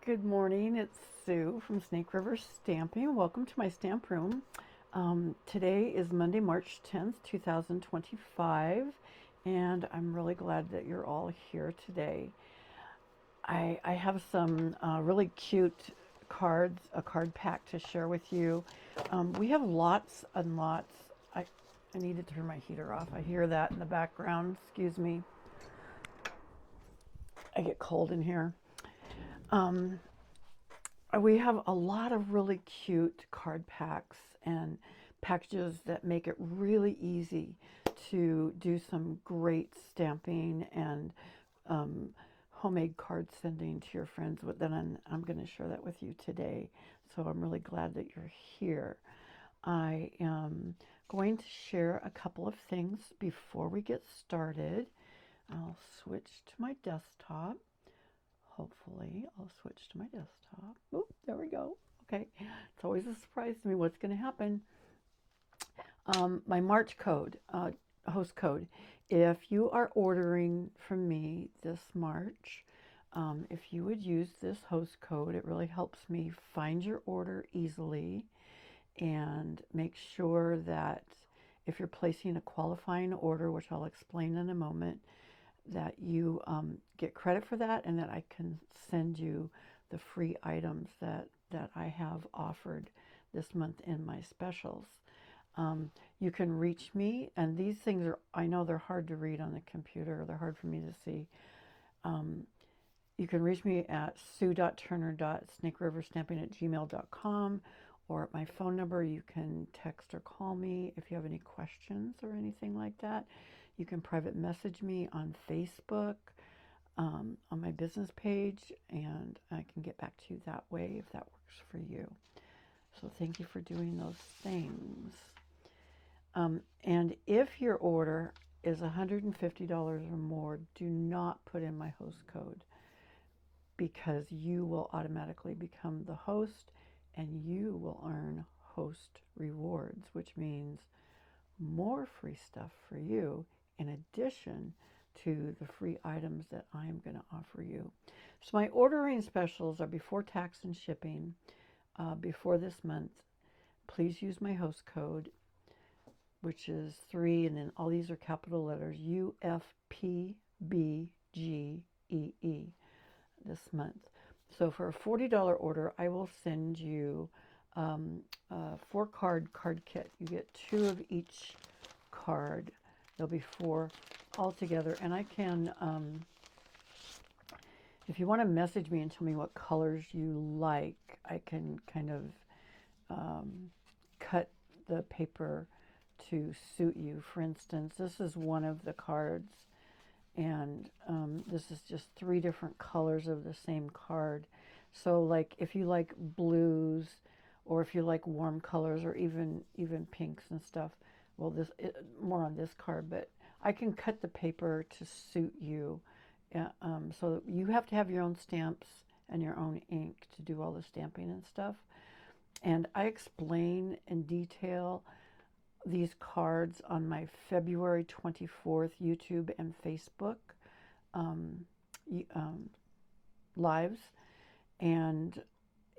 Good morning, it's Sue from Snake River Stamping. Welcome to my stamp room. Today is Monday, March 10th, 2025, and I'm really glad that you're all here today. I have some really cute cards, a card pack to share with you. We have lots and lots. I need to turn my heater off. I hear that in the background. Excuse me. I get cold in here. We have a lot of really cute card packs and packages that make it really easy to do some great stamping and homemade card sending to your friends. Then I'm going to share that with you today. So I'm really glad that you're here. I am going to share a couple of things before we get started. I'll switch to my desktop. Hopefully, I'll switch to my desktop. Oop, there we go. Okay, it's always a surprise to me what's going to happen. My March code, host code. If you are ordering from me this March, if you would use this host code, it really helps me find your order easily and make sure that if you're placing a qualifying order, which I'll explain in a moment, that you get credit for that and that I can send you the free items that I have offered this month in my specials. You can reach me, and these things are, I know they're hard to read on the computer, they're hard for me to see. You can reach me at sue.turner.snakeriverstamping@gmail.com, or at my phone number. You can text or call me if you have any questions or anything like that. You can private message me on Facebook, on my business page, and I can get back to you that way if that works for you. So thank you for doing those things. And if your order is $150 or more, do not put in my host code, because you will automatically become the host and you will earn host rewards, which means more free stuff for you in addition to the free items that I am going to offer you. So my ordering specials are before tax and shipping, before this month. Please use my host code, which is 3, and then all these are capital letters, UFPBGEE, this month. So for a $40 order, I will send you a 4-card card kit. You get 2 of each card. There'll be 4 altogether, and I can, if you want to message me and tell me what colors you like, I can kind of cut the paper to suit you. For instance, this is one of the cards, and this is just 3 different colors of the same card. So like if you like blues, or if you like warm colors, or even pinks and stuff, well, more on this card, but I can cut the paper to suit you. So you have to have your own stamps and your own ink to do all the stamping and stuff. And I explain in detail these cards on my February 24th YouTube and Facebook lives. And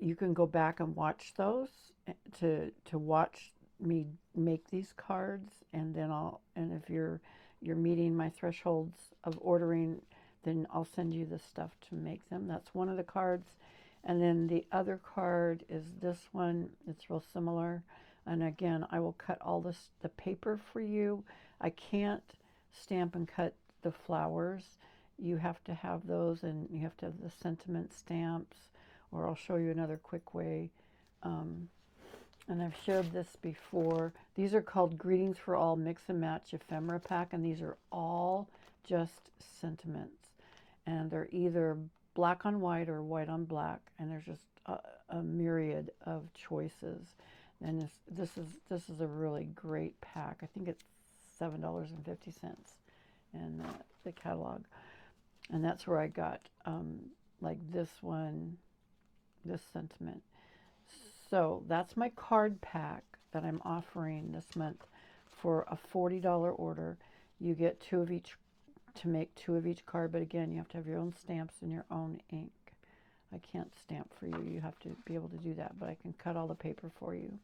you can go back and watch those to watch me make these cards, and then if you're meeting my thresholds of ordering, then I'll send you the stuff to make them. That's one of the cards. And then the other card is this one. It's real similar, and again, I will cut all the paper for you. I can't stamp and cut the flowers. You have to have those, and you have to have the sentiment stamps, or I'll show you another quick way. And I've shared this before. These are called Greetings for All Mix and Match Ephemera Pack, and these are all just sentiments. And they're either black on white or white on black, and there's just a myriad of choices. And this is a really great pack. I think it's $7.50 in the catalog. And that's where I got like this one, this sentiment. So that's my card pack that I'm offering this month for a $40 order. You get 2 of each, to make 2 of each card, but again, you have to have your own stamps and your own ink. I can't stamp for you. You have to be able to do that, but I can cut all the paper for you,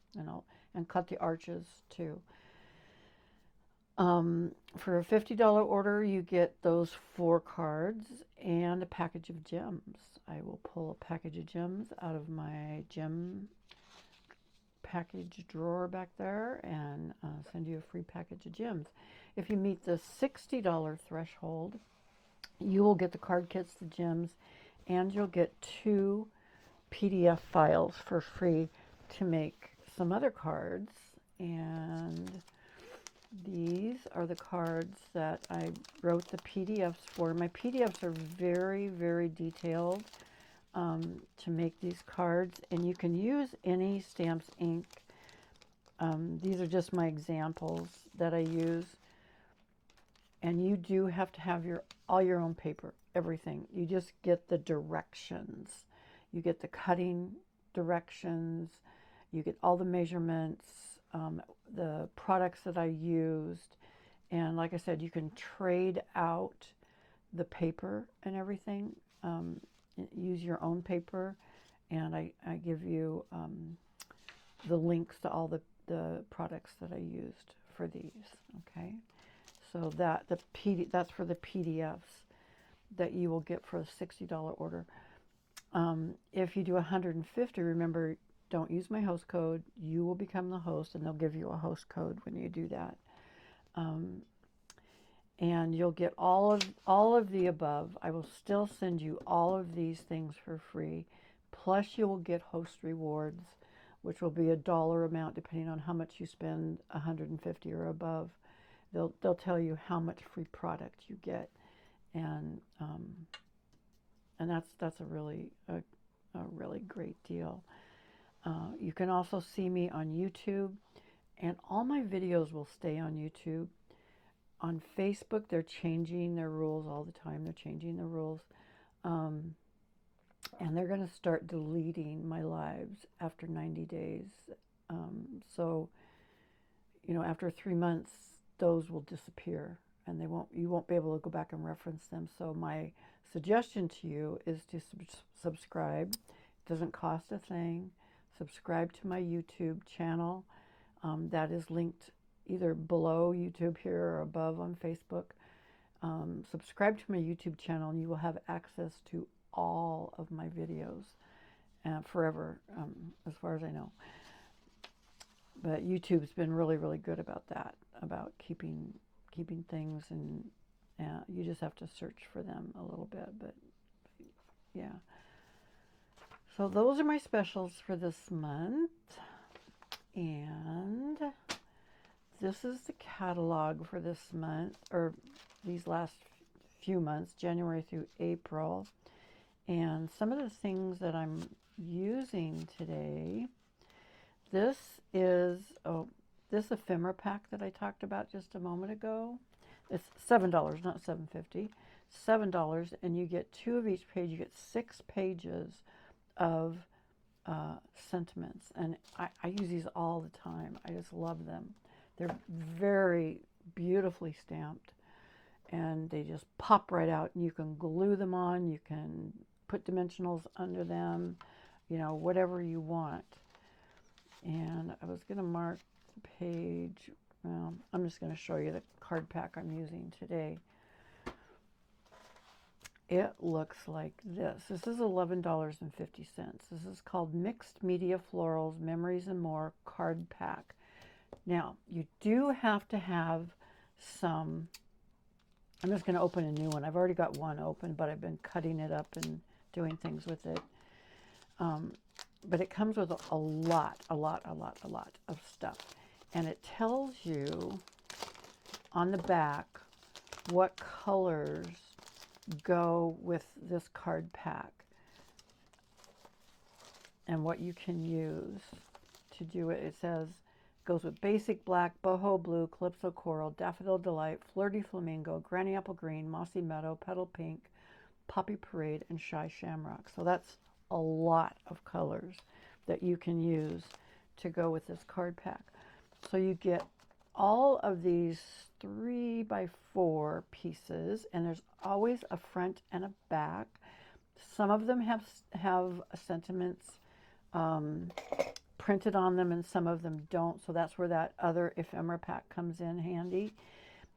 and cut the arches too. For a $50 order, you get those 4 cards and a package of gems. I will pull a package of gems out of my gem package drawer back there and send you a free package of gems. If you meet the $60 threshold, you will get the card kits, the gems, and you'll get 2 PDF files for free to make some other cards. And these are the cards that I wrote the PDFs for. My PDFs are very, very detailed to make these cards, and you can use any Stamps ink. These are just my examples that I use. And you do have to have all your own paper, everything. You just get the directions. You get the cutting directions. You get all the measurements, the products that I used. And like I said, you can trade out the paper and everything. Use your own paper. And I give you the links to all the products that I used for these, okay? So that's for the PDFs that you will get for a $60 order. If you do 150, remember, don't use my host code. You will become the host, and they'll give you a host code when you do that. And you'll get all of the above. I will still send you all of these things for free. Plus, you will get host rewards, which will be a dollar amount depending on how much you spend, 150 or above. They'll tell you how much free product you get, and that's a really great deal. You can also see me on YouTube, and all my videos will stay on YouTube. On Facebook, they're changing their rules all the time. They're changing the rules, and they're going to start deleting my lives after 90 days. So, after 3 months, those will disappear, and you won't be able to go back and reference them. So my suggestion to you is to subscribe. It doesn't cost a thing. Subscribe to my YouTube channel. That is linked either below YouTube here or above on Facebook. Subscribe to my YouTube channel, and you will have access to all of my videos forever, as far as I know. But YouTube's been really, really good about that, about keeping things, and you just have to search for them a little bit. But yeah. So those are my specials for this month. And this is the catalog for this month, or these last few months, January through April. And some of the things that I'm using today. This is this ephemera pack that I talked about just a moment ago. It's $7, not $7.50. $7, and you get 2 of each page. You get 6 pages of sentiments, and I use these all the time. I just love them. They're very beautifully stamped, and they just pop right out, and you can glue them on. You can put dimensionals under them, whatever you want. And I was going to mark the page. Well, I'm just going to show you the card pack I'm using today. It looks like this. This is $11.50. This is called Mixed Media Florals, Memories and More Card Pack. Now, you do have to have some. I'm just going to open a new one. I've already got one open, but I've been cutting it up and doing things with it. But it comes with a lot of stuff. And it tells you on the back what colors go with this card pack and what you can use to do it. It says goes with basic black, boho blue, calypso coral, daffodil delight, flirty flamingo, granny apple green, mossy meadow, petal pink, poppy parade, and shy shamrock. So that's a lot of colors that you can use to go with this card pack. So you get all of these 3x4 pieces, and there's always a front and a back. Some of them have sentiments printed on them, and some of them don't. So that's where that other ephemera pack comes in handy.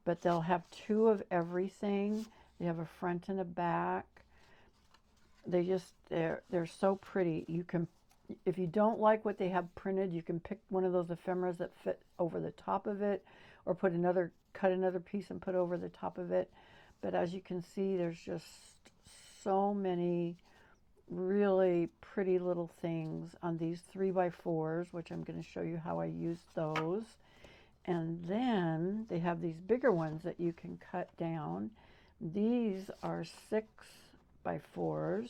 But they'll have 2 of everything. They have a front and a back. They're so pretty. You can, if you don't like what they have printed, you can pick one of those ephemeras that fit over the top of it, or cut another piece and put over the top of it. But as you can see, there's just so many really pretty little things on these 3x4s, which I'm going to show you how I use those. And then they have these bigger ones that you can cut down. These are 6x4s,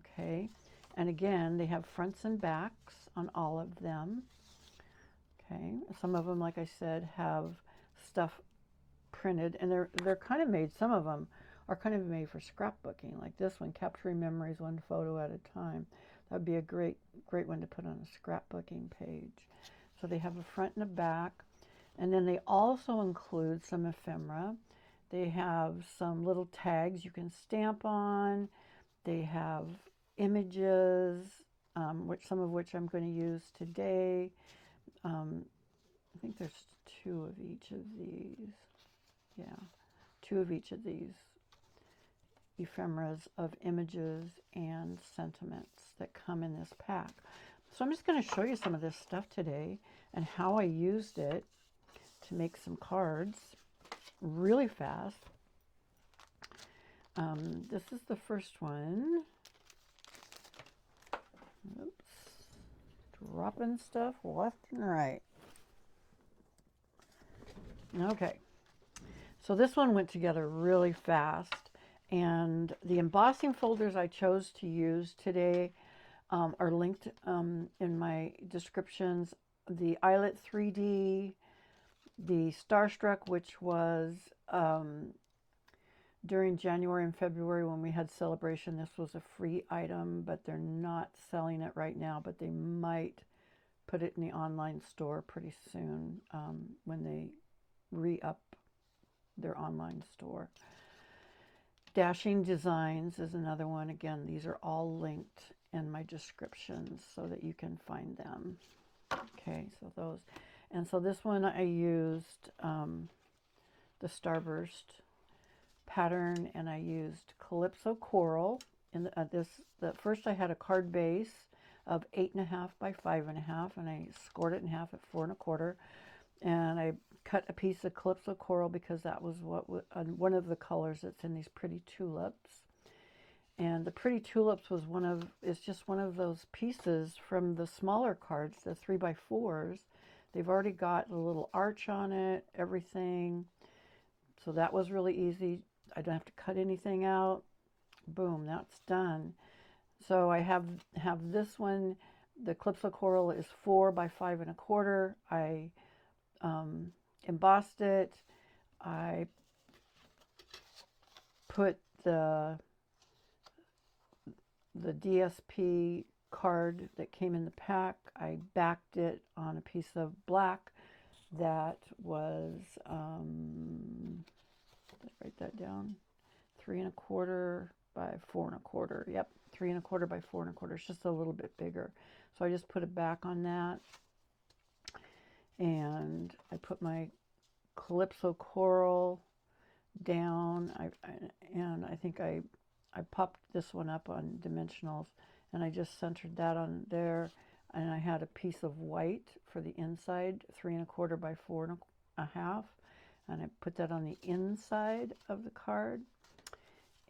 okay? And again, they have fronts and backs on all of them, okay? Some of them, like I said, have stuff printed, and they're kind of made, some of them are kind of made for scrapbooking, like this one, capturing memories one photo at a time. That would be a great one to put on a scrapbooking page. So they have a front and a back, and then they also include some ephemera. They have some little tags you can stamp on. They have images, some of which I'm going to use today. I think there's 2 of each of these. Yeah, 2 of each of these ephemeras of images and sentiments that come in this pack. So I'm just going to show you some of this stuff today and how I used it to make some cards really fast. This is the first one. Oops. Dropping stuff left and right. Okay. So this one went together really fast. And the embossing folders I chose to use today are linked in my descriptions. The Eyelet 3D, the Starstruck, which was during January and February when we had Sale-a-Bration. This was a free item, but they're not selling it right now, but they might put it in the online store pretty soon when they re-up their online store. Dashing Designs is another one. Again, these are all linked in my descriptions so that you can find them. Okay, so those. And so this one I used the Starburst pattern, and I used Calypso Coral. In first I had a card base of 8.5 by 5.5, and I scored it in half at 4 1/4. And I cut a piece of Calypso Coral because that was one of the colors that's in these Pretty Tulips. And the Pretty Tulips was just one of those pieces from the smaller cards, the 3x4s. They've already got a little arch on it, everything. So that was really easy. I don't have to cut anything out. Boom, that's done. So I have this one. The Calypso Coral is 4 by 5 1/4. I embossed it. I put the DSP card that came in the pack. I backed it on a piece of black that was, let's write that down, 3 1/4 by 4 1/4. Yep, 3 1/4 by 4 1/4. It's just a little bit bigger. So I just put a back on that. And I put my Calypso Coral down. I think I popped this one up on dimensionals, and I just centered that on there. And I had a piece of white for the inside, 3 1/4 by 4 1/2, and I put that on the inside of the card.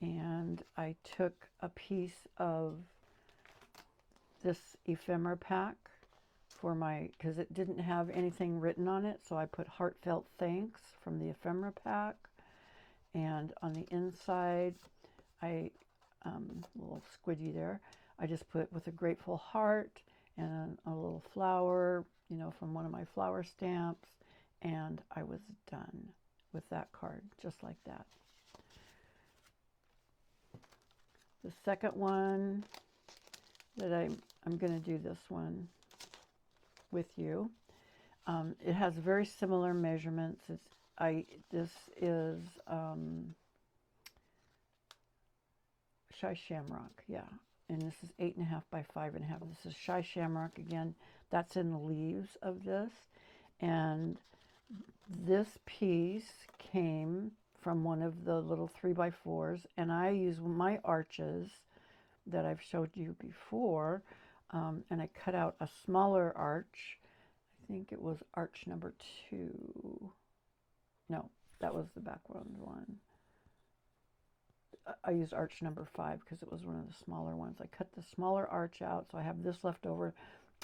And I took a piece of this ephemera pack because it didn't have anything written on it, so I put heartfelt thanks from the ephemera pack. And on the inside, a little squidgy there, I just put with a grateful heart and a little flower, from one of my flower stamps, and I was done with that card, just like that. The second one that I'm going to do this one with you. It has very similar measurements. This is Shy Shamrock, yeah. And this is 8.5 by 5.5. This is Shy Shamrock again. That's in the leaves of this. And this piece came from one of the little 3x4s, and I use my arches that I've showed you before, and I cut out a smaller arch. I think it was arch number 2. No, that was the background one. I used arch number 5 because it was one of the smaller ones. I cut the smaller arch out, so I have this left over,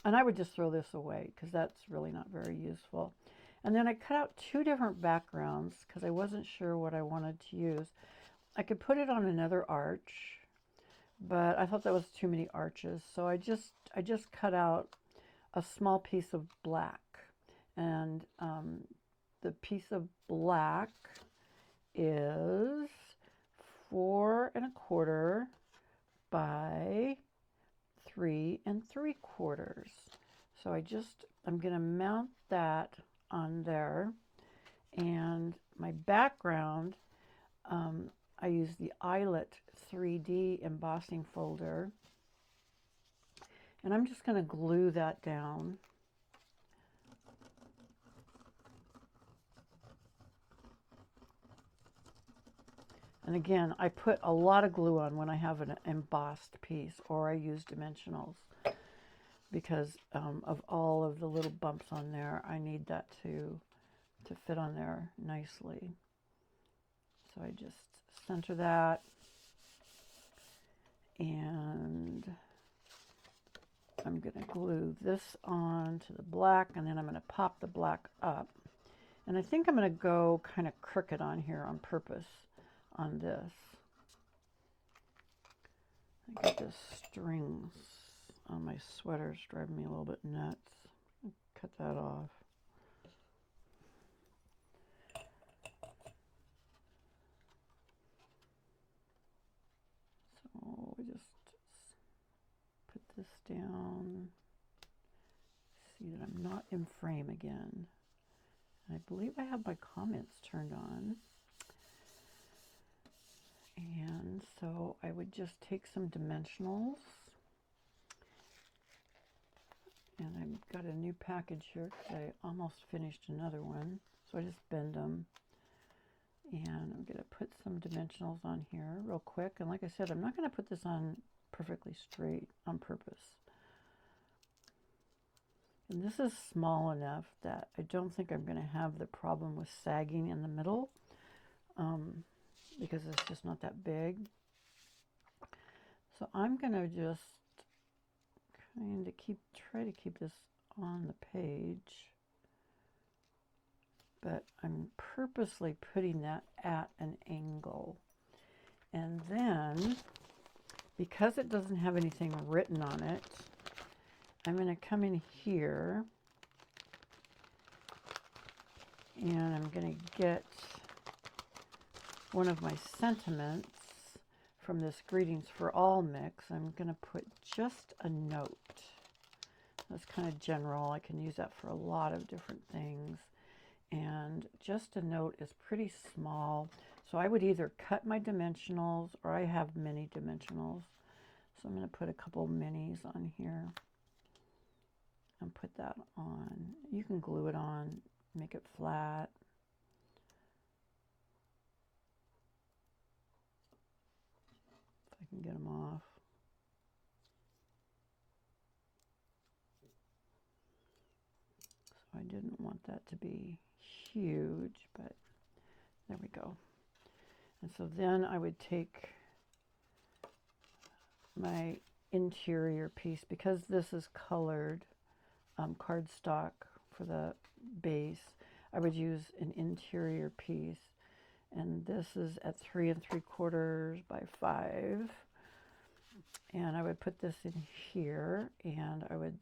and I would just throw this away because that's really not very useful. And then I cut out 2 different backgrounds because I wasn't sure what I wanted to use. I could put it on another arch, but I thought that was too many arches, so I just cut out a small piece of black, and the piece of black is 4 1/4 by 3 3/4. So I'm going to mount that on there, and my background, I use the Eyelet 3D embossing folder, and I'm just going to glue that down. And again, I put a lot of glue on when I have an embossed piece, or I use dimensionals, because of all of the little bumps on there. I need that to fit on there nicely. So I just center that, and I'm going to glue this on to the black, and then I'm going to pop the black up. And I think I'm going to go kind of crooked on here on purpose on this. I get the strings on my sweaters driving me a little bit nuts. Cut that off. So we just put this down. See that I'm not in frame again. I believe I have my comments turned on. And so I would just take some dimensionals, and I've got a new package here because I almost finished another one. So I just bend them, and I'm going to put some dimensionals on here real quick. And like I said, I'm not going to put this on perfectly straight on purpose. And this is small enough that I don't think I'm going to have the problem with sagging in the middle, because it's just not that big. So I'm going to just kind of try to keep this on the page, but I'm purposely putting that at an angle. And then, because it doesn't have anything written on it, I'm going to come in here, and I'm going to get one of my sentiments from this Greetings for All mix. I'm going to put just a note. That's kind of general. I can use that for a lot of different things. And just a note is pretty small. So I would either cut my dimensionals, or I have mini dimensionals. So I'm going to put a couple minis on here and put that on. You can glue it on, make it flat. If I can get them off. So I didn't want that to be huge, but there we go. And so then I would take my interior piece, because this is colored cardstock for the base. I would use an interior piece, and this is at 3 3/4 by 5, and I would put this in here, and I would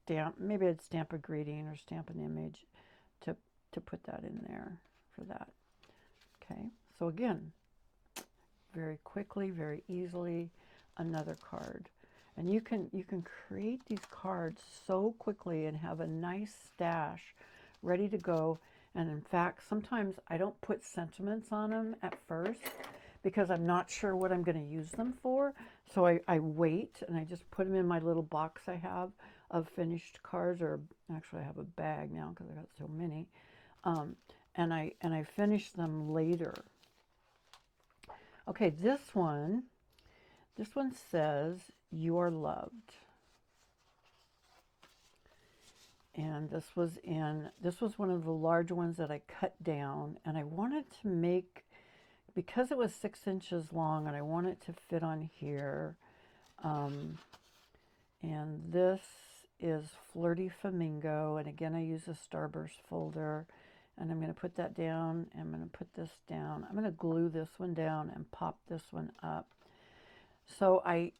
stamp, maybe I'd stamp a greeting or stamp an image to put that in there for that. Okay, so again, very quickly, very easily, another card. And you can create these cards so quickly and have a nice stash ready to go. And in fact, sometimes I don't put sentiments on them at first, because I'm not sure what I'm going to use them for. So I wait, and I just put them in my little box I have of finished cards, or actually I have a bag now because I got so many. And I finish them later. Okay, this one says, "You are loved." And this was one of the large ones that I cut down, and I wanted to make, because it was 6 inches long, and I want it to fit on here. And this is Flirty Flamingo, and again I use a Starburst folder, and I'm going to put that down, and I'm going to put this down. I'm going to glue this one down and pop this one up. So I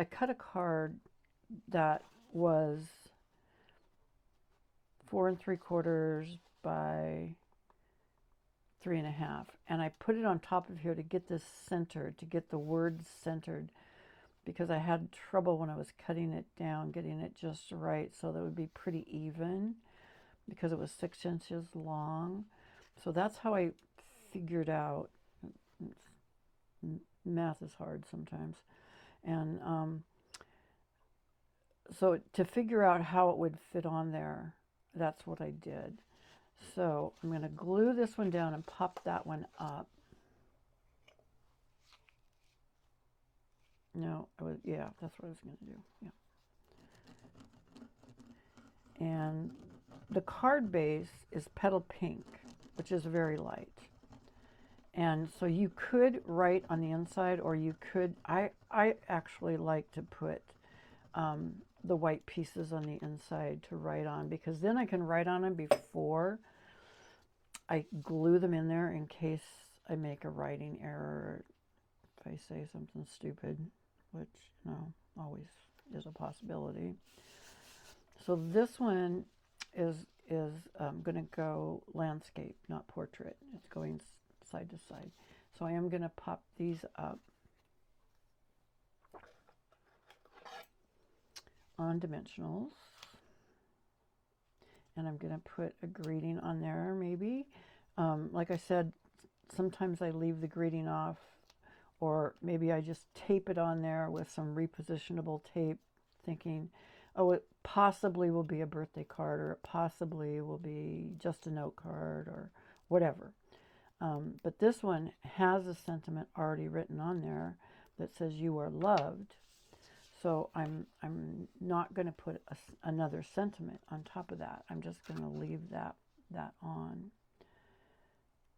cut a card that was 4 3/4 by 3 1/2, and I put it on top of here to get this centered, to get the words centered, because I had trouble when I was cutting it down, getting it just right so that it would be pretty even, because it was 6 inches long. So that's how I figured out. Math is hard sometimes. And so to figure out how it would fit on there, that's what I did. So I'm going to glue this one down and pop that one up. No, yeah, that's what I was going to do. Yeah. And the card base is Petal Pink, which is very light. And so you could write on the inside, or you could, I actually like to put the white pieces on the inside to write on, because then I can write on them before I glue them in there, in case I make a writing error, if I say something stupid, which, you know, always is a possibility. So this one is going to go landscape, not portrait. It's going side to side. So I am going to pop these up on dimensionals, and I'm going to put a greeting on there, maybe. Like I said, sometimes I leave the greeting off, or maybe I just tape it on there with some repositionable tape, thinking, oh, it possibly will be a birthday card, or it possibly will be just a note card, or whatever. But this one has a sentiment already written on there that says, "You are loved." So I'm not going to put another sentiment on top of that. I'm just going to leave that on.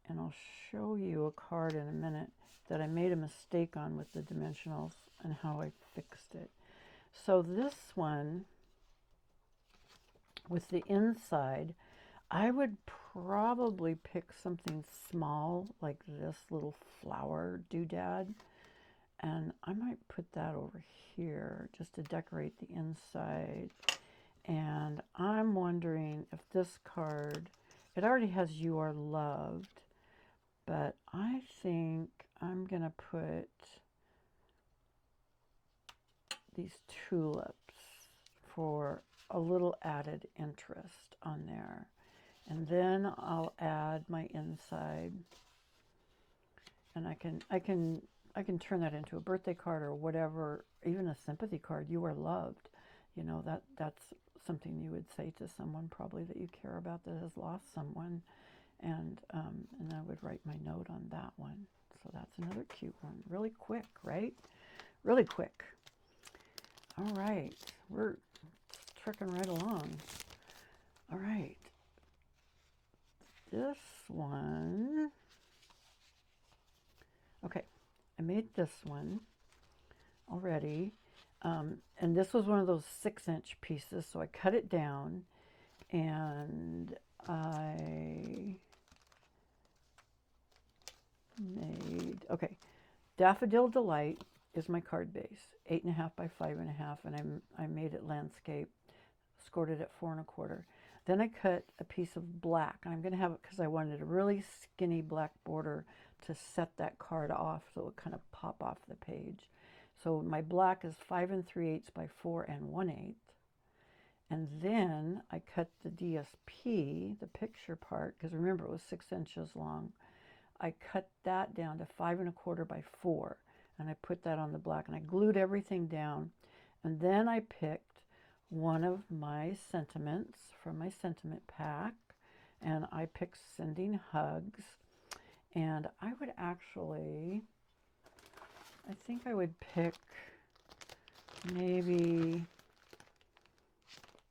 And I'll show you a card in a minute that I made a mistake on with the dimensionals and how I fixed it. So this one, with the inside, I would probably pick something small, like this little flower doodad, and I might put that over here just to decorate the inside. And I'm wondering if this card, it already has "You Are Loved," but I think I'm going to put these tulips for a little added interest on there. And then I'll add my inside, and I can turn that into a birthday card or whatever, even a sympathy card. "You are loved." You know, that's something you would say to someone probably that you care about that has lost someone, and I would write my note on that one. So that's another cute one. Really quick, right? Really quick. All right, we're trucking right along. All right. This one, okay, I made this one already, and this was one of those 6-inch pieces, so I cut it down, and I made, okay, Daffodil Delight is my card base, 8 1/2 by 5 1/2, and I made it landscape, scored it at 4 1/4. Then I cut a piece of black, and I'm going to have it because I wanted a really skinny black border to set that card off so it would kind of pop off the page. So my black is 5 3/8 by 4 1/8. And then I cut the DSP, the picture part, because remember it was 6 inches long. I cut that down to 5 1/4 by 4, and I put that on the black, and I glued everything down. And then I picked one of my sentiments from my sentiment pack, and I picked Sending Hugs. And I would actually, I think I would pick maybe,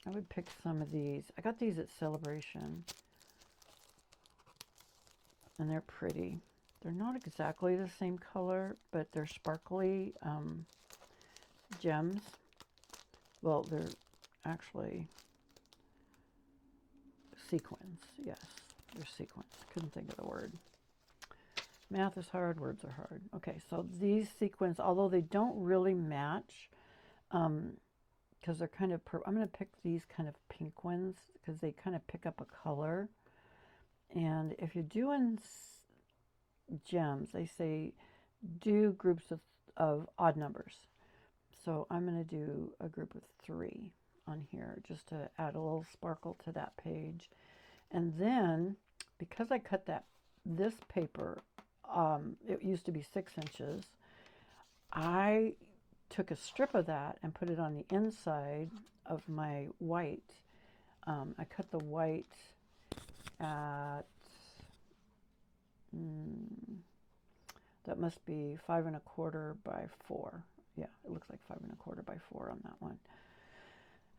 I would pick some of these. I got these at Sale-a-Bration, and they're pretty. They're not exactly the same color, but they're sparkly gems. Well, they're actually sequins. Yes, they're sequins. Couldn't think of the word. Math is hard, words are hard. Okay, so these sequins, although they don't really match, because they're kind of, I'm going to pick these kind of pink ones because they kind of pick up a color. And if you're doing gems, they say do groups of odd numbers. So I'm going to do a group of 3 on here just to add a little sparkle to that page. And then, because I cut this paper, it used to be 6 inches, I took a strip of that and put it on the inside of my white. I cut the white at, that must be 5 1/4 by 4. Yeah, it looks like 5 1/4 by 4 on that one.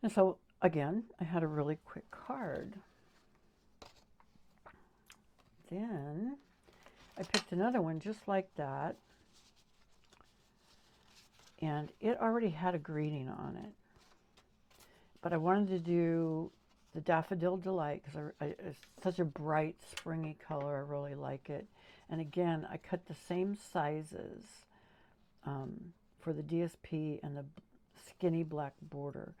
And so, again, I had a really quick card. Then I picked another one just like that, and it already had a greeting on it. But I wanted to do the Daffodil Delight because it's such a bright, springy color. I really like it. And again, I cut the same sizes for the DSP and the skinny black border.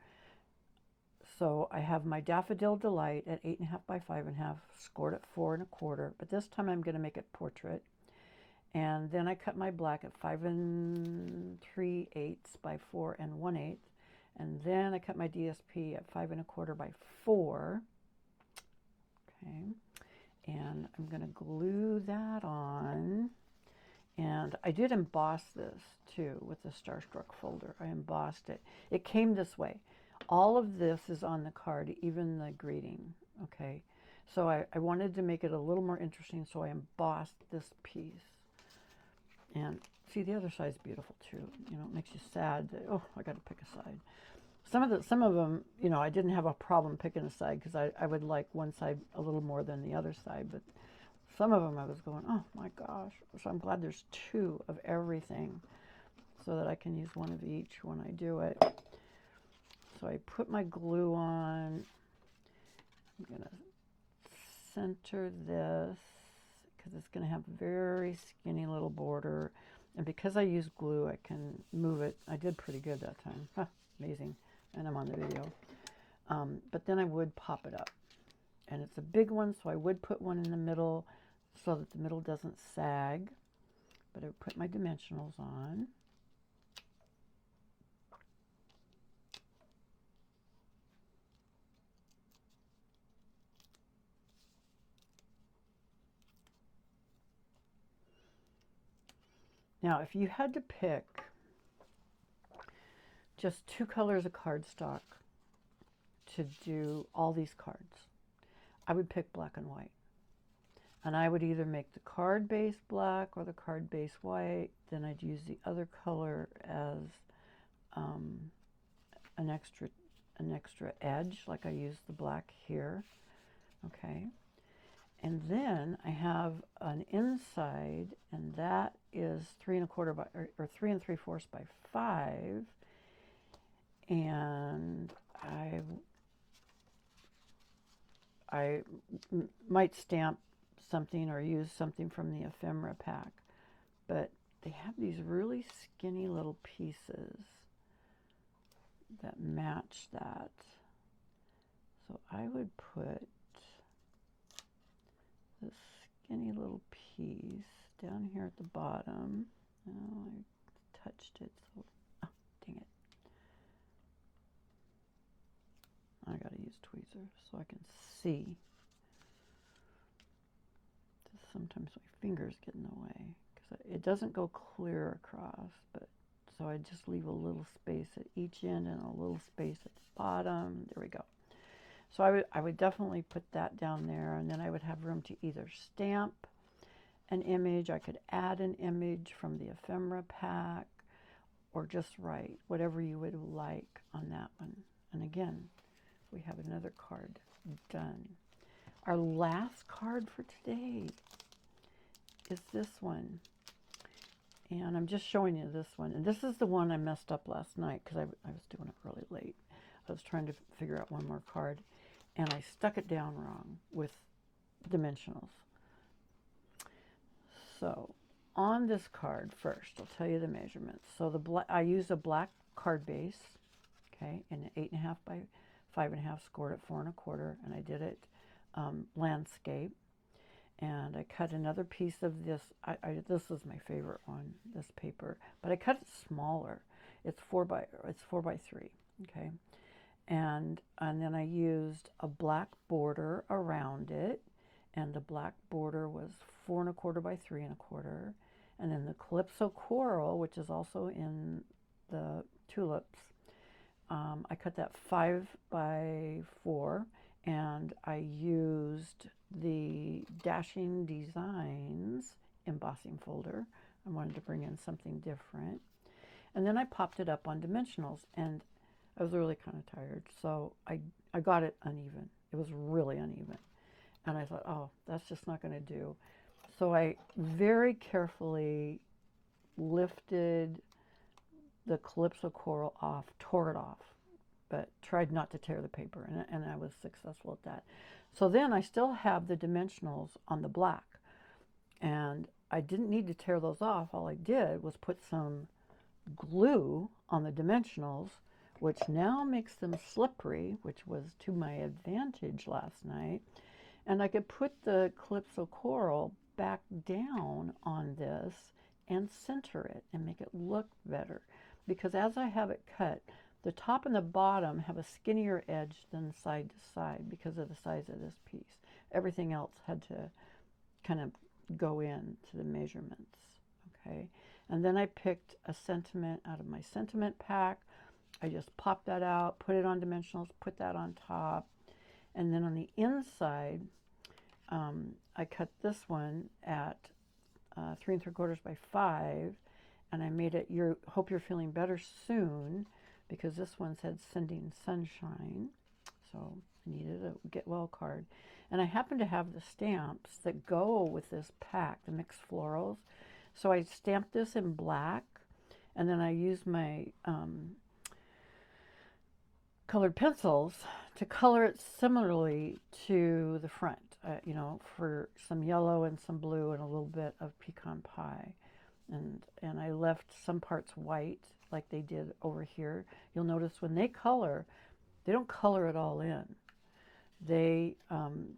So I have my Daffodil Delight at 8 1/2 by 5 1/2, scored at 4 1/4, but this time I'm going to make it portrait. And then I cut my black at 5 3/8 by 4 1/8. And then I cut my DSP at 5 1/4 by 4. Okay. And I'm going to glue that on. And I did emboss this too with the Starburst folder. I embossed it. It came this way. All of this is on the card, even the greeting. Okay. So I wanted to make it a little more interesting, so I embossed this piece. And see, the other side's beautiful too. You know, it makes you sad that, oh, I got to pick a side. Some of them, you know, I didn't have a problem picking a side because I would like one side a little more than the other side. But some of them I was going, oh my gosh. So I'm glad there's 2 of everything so that I can use one of each when I do it. So I put my glue on. I'm going to center this because it's going to have a very skinny little border. And because I use glue, I can move it. I did pretty good that time. Huh, amazing. And I'm on the video. But then I would pop it up. And it's a big one, so I would put one in the middle so that the middle doesn't sag. But I would put my dimensionals on. Now, if you had to pick just 2 colors of cardstock to do all these cards, I would pick black and white. And I would either make the card base black or the card base white. Then I'd use the other color as an extra edge, like I used the black here. Okay. And then I have an inside, and that is 3 1/4 by, or 3 3/4 by 5. And I might stamp something or use something from the ephemera pack, but they have these really skinny little pieces that match that. So I would put this skinny little piece down here at the bottom. Oh, I touched it, so oh, dang it. I gotta use tweezers so I can see. This sometimes my fingers get in the way because it doesn't go clear across, but so I just leave a little space at each end and a little space at the bottom. There we go. So I would definitely put that down there, and then I would have room to either stamp an image. I could add an image from the ephemera pack, or just write whatever you would like on that one. And again, we have another card done. Our last card for today is this one. And I'm just showing you this one. And this is the one I messed up last night because I was doing it really late. I was trying to figure out one more card, and I stuck it down wrong with dimensionals. So on this card first, I'll tell you the measurements. So I used a black card base, okay, in an 8.5 by 5.5, scored at 4 1/4, and I did it landscape. And I cut another piece of this. This is my favorite one, this paper, but I cut it smaller. It's 4 by 3, okay. And then I used a black border around it, and the black border was 4 1/4 by 3 1/4. And then the Calypso Coral, which is also in the tulips, I cut that 5 by 4, and I used the Dashing Designs embossing folder. I wanted to bring in something different. And then I popped it up on dimensionals, and I was really kind of tired, so I got it uneven. It was really uneven. And I thought, oh, that's just not going to do. So I very carefully lifted the Calypso Coral off, tore it off, but tried not to tear the paper, and I was successful at that. So then I still have the dimensionals on the black, and I didn't need to tear those off. All I did was put some glue on the dimensionals, which now makes them slippery, which was to my advantage last night. And I could put the Calypso Coral back down on this and center it and make it look better. Because as I have it cut, the top and the bottom have a skinnier edge than side to side because of the size of this piece. Everything else had to kind of go in to the measurements, okay? And then I picked a sentiment out of my sentiment pack. I just popped that out, put it on dimensionals, put that on top. And then on the inside, I cut this one at 3 3/4 by 5, and I made it, hope you're feeling better soon, because this one said sending sunshine. So I needed a get well card. And I happen to have the stamps that go with this pack, the mixed florals. So I stamped this in black, and then I used my colored pencils to color it similarly to the front, you know, for some yellow and some blue and a little bit of pecan pie. And I left some parts white like they did over here. You'll notice when they color, they don't color it all in. They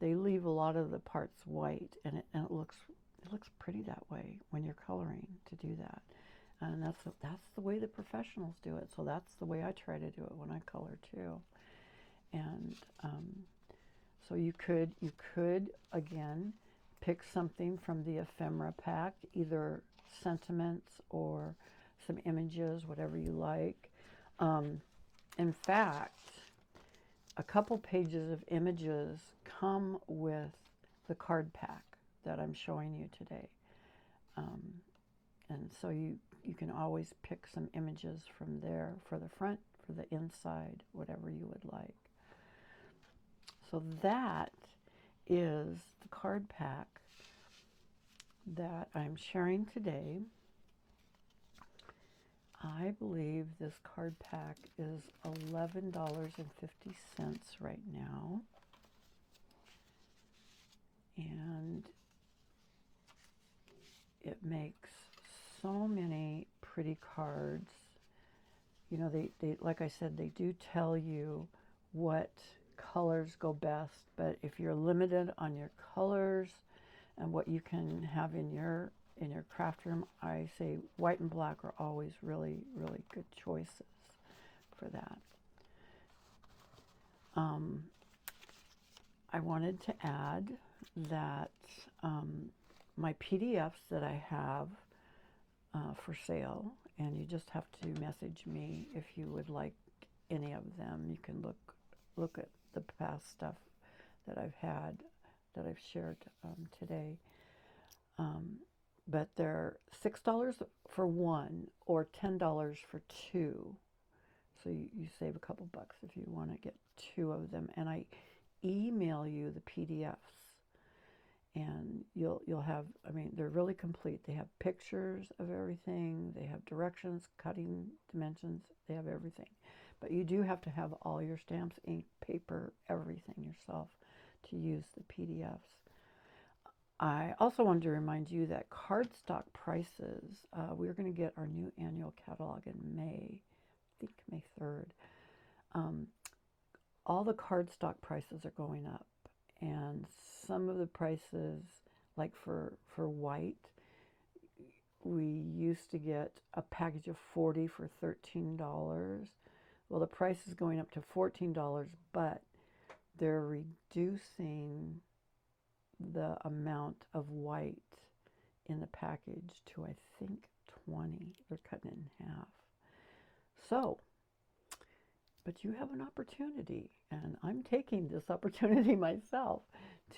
leave a lot of the parts white, and it looks pretty that way when you're coloring to do that. And that's the way the professionals do it. So that's the way I try to do it when I color too. And so you could again pick something from the ephemera pack, either sentiments or some images, whatever you like. In fact, a couple pages of images come with the card pack that I'm showing you today. And so you can always pick some images from there for the front, for the inside, whatever you would like. So that is the card pack that I'm sharing today. I believe this card pack is $11.50 right now. And it makes so many pretty cards. You know, they like I said, they do tell you what colors go best, but if you're limited on your colors and what you can have in your craft room, I say white and black are always really, really good choices for that. I wanted to add that my PDFs that I have for sale, and you just have to message me if you would like any of them. You can look at the past stuff that I've had, that I've shared today. But they're $6 for one or $10 for two. So you save a couple bucks if you want to get two of them. And I email you the PDFs. And you'll have, I mean, they're really complete. They have pictures of everything. They have directions, cutting dimensions. They have everything. But you do have to have all your stamps, ink, paper, everything yourself to use the PDFs. I also wanted to remind you that cardstock prices, we're going to get our new annual catalog in May, I think May 3rd. All the cardstock prices are going up. And some of the prices, like for white, we used to get a package of 40 for $13. Well, the price is going up to $14, but they're reducing the amount of white in the package to, I think, 20. They're cutting it in half. So, but you have an opportunity, and I'm taking this opportunity myself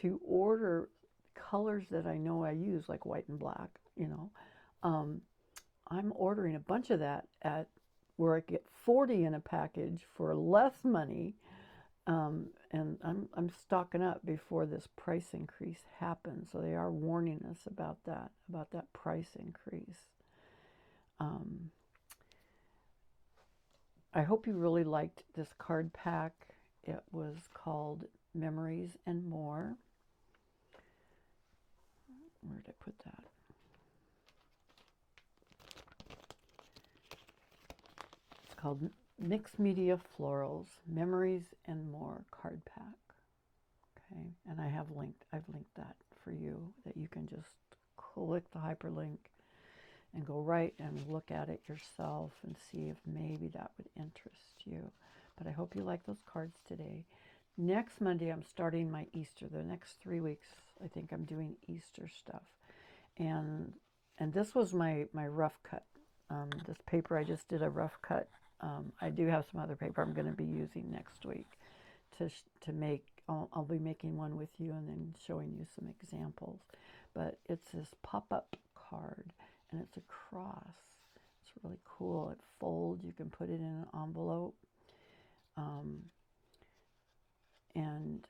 to order colors that I know I use, like white and black, you know. I'm ordering a bunch of that at where I get 40 in a package for less money, and I'm stocking up before this price increase happens. So they are warning us about that price increase. I hope you really liked this card pack. It was called Memories and More. Where did I put that? It's called Mixed Media Florals, Memories and More Card Pack. Okay, and I've linked that for you, that you can just click the hyperlink and go right and look at it yourself and see if maybe that would interest you. But I hope you like those cards today. Next Monday, I'm starting my Easter. The next 3 weeks, I think I'm doing Easter stuff. And this was my rough cut. This paper, I just did a rough cut. I do have some other paper I'm going to be using next week to make. I'll be making one with you and then showing you some examples. But it's this pop-up card. And it's a cross. It's really cool. It folds. You can put it in an envelope. And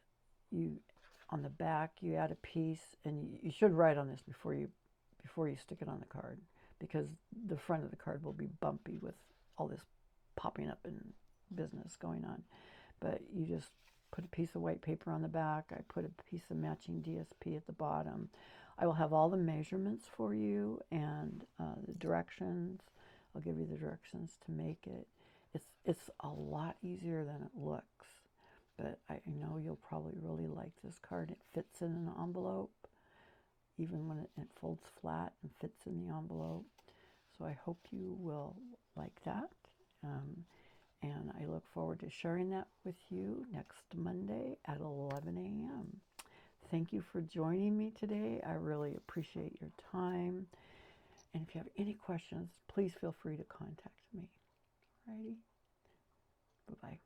you, on the back, you add a piece, and you should write on this before you stick it on the card, because the front of the card will be bumpy with all this popping up and business going on. But you just put a piece of white paper on the back. I put a piece of matching DSP at the bottom. I will have all the measurements for you and the directions. I'll give you the directions to make it. It's a lot easier than it looks, but I know you'll probably really like this card. It fits in an envelope, even when it folds flat and fits in the envelope. So I hope you will like that. And I look forward to sharing that with you next Monday at 11 a.m. Thank you for joining me today. I really appreciate your time. And if you have any questions, please feel free to contact me. Alrighty? Bye-bye.